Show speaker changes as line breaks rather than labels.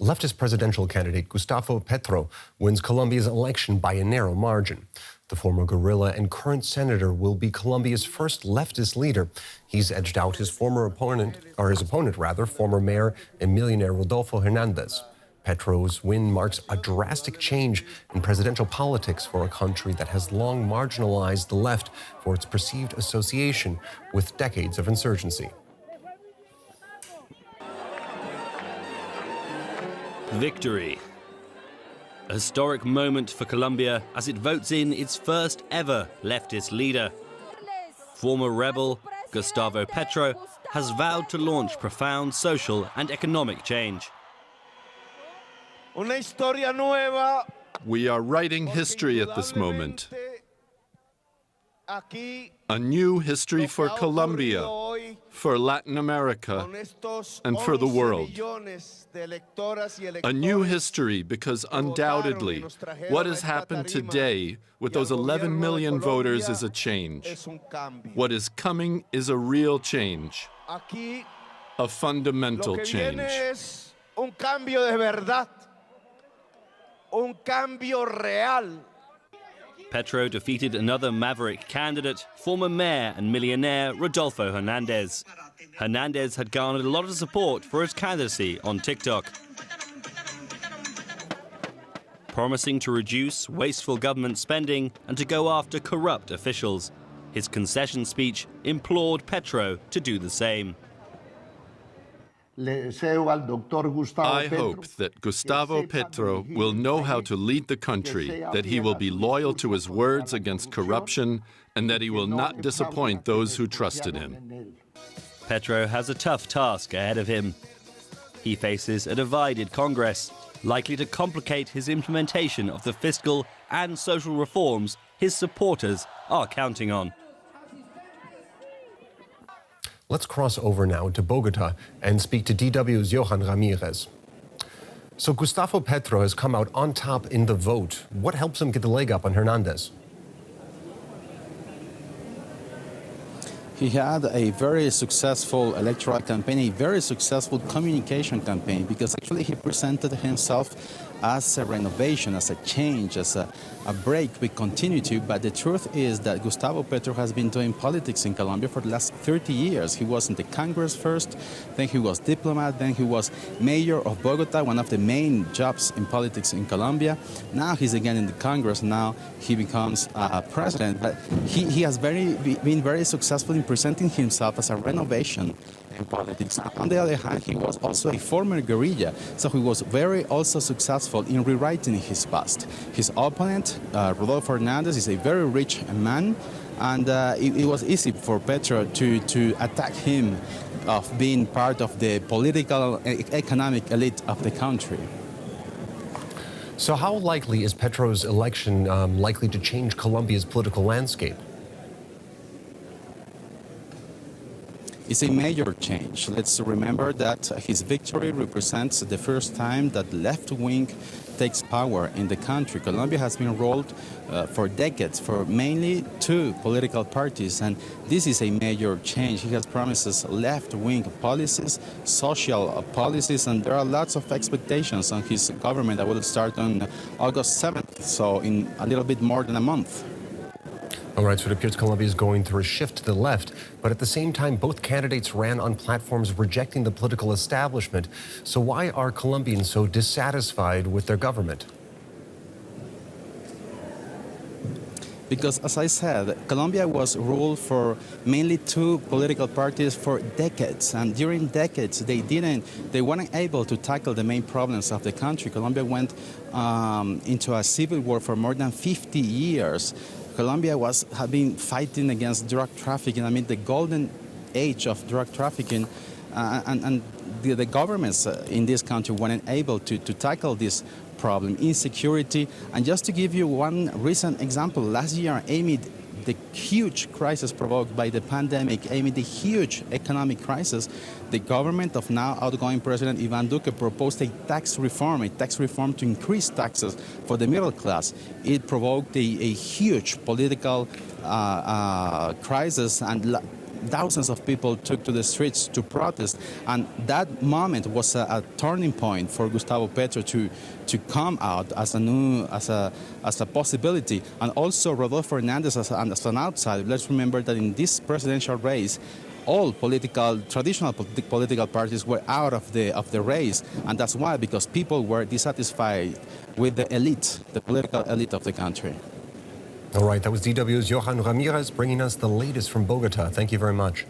Leftist presidential candidate Gustavo Petro wins Colombia's election by a narrow margin. The former guerrilla and current senator will be Colombia's first leftist leader. He's edged out his former opponent, former mayor and millionaire Rodolfo Hernandez. Petro's win marks a drastic change in presidential politics for a country that has long marginalized the left for its perceived association with decades of insurgency.
Victory. A historic moment for Colombia as it votes in its first ever leftist leader. Former rebel Gustavo Petro has vowed to launch profound social and economic change.
We are writing history at this moment. A new history for Colombia, for Latin America, and for the world. A new history because undoubtedly what has happened today with those 11 million voters is a change. What is coming is a real change, a fundamental change.
Petro defeated another maverick candidate, former mayor and millionaire Rodolfo Hernandez. Hernandez had garnered a lot of support for his candidacy on TikTok, promising to reduce wasteful government spending and to go after corrupt officials. His concession speech implored Petro to do the same.
I hope that Gustavo Petro will know how to lead the country, that he will be loyal to his words against corruption, and that he will not disappoint those who trusted him.
Petro has a tough task ahead of him. He faces a divided Congress, likely to complicate his implementation of the fiscal and social reforms his supporters are counting on.
Let's cross over now to Bogota and speak to DW's Johan Ramirez. So Gustavo Petro has come out on top in the vote. What helps him get the leg up on Hernandez?
He had a very successful electoral campaign, a very successful communication campaign, because actually he presented himself as a renovation, as a change, as a break with continuity. But the truth is that Gustavo Petro has been doing politics in Colombia for the last 30 years. He was in the Congress first, then he was diplomat, then he was mayor of Bogota, one of the main jobs in politics in Colombia. Now he's again in the Congress, now he becomes president. But he has been very successful in presenting himself as a renovation in politics. On the other hand, he was also a former guerrilla, so he was very also successful in rewriting his past. His opponent, Rodolfo Hernandez, is a very rich man, and it was easy for Petro to attack him of being part of the political economic elite of the country.
So how likely is Petro's election likely to change Colombia's political landscape?
It's a major change. Let's remember that his victory represents the first time that left wing takes power in the country. Colombia has been ruled for decades for mainly two political parties, and this is a major change. He has promises left-wing policies, social policies, and there are lots of expectations on his government that will start on August 7th, so in a little bit more than a month.
All right, so it appears Colombia is going through a shift to the left, but at the same time, both candidates ran on platforms rejecting the political establishment. So why are Colombians so dissatisfied with their government?
Because, as I said, Colombia was ruled for mainly two political parties for decades, and during decades they weren't able to tackle the main problems of the country. Colombia went into a civil war for more than 50 years. Colombia had been fighting against drug trafficking. I mean, the golden age of drug trafficking, and the governments in this country weren't able to tackle this problem, insecurity. And just to give you one recent example, last year, amid the huge crisis provoked by the pandemic, amid the huge economic crisis, the government of now outgoing President Iván Duque proposed a tax reform to increase taxes for the middle class. It provoked a huge political crisis, and thousands of people took to the streets to protest, and that moment was a turning point for Gustavo Petro to come out as a possibility, and also Rodolfo Hernandez as an outsider. Let's remember that in this presidential race, all traditional political parties were out of the race, and that's why, because people were dissatisfied with the elite, the political elite of the country.
All right, that was DW's Johan Ramirez bringing us the latest from Bogota. Thank you very much.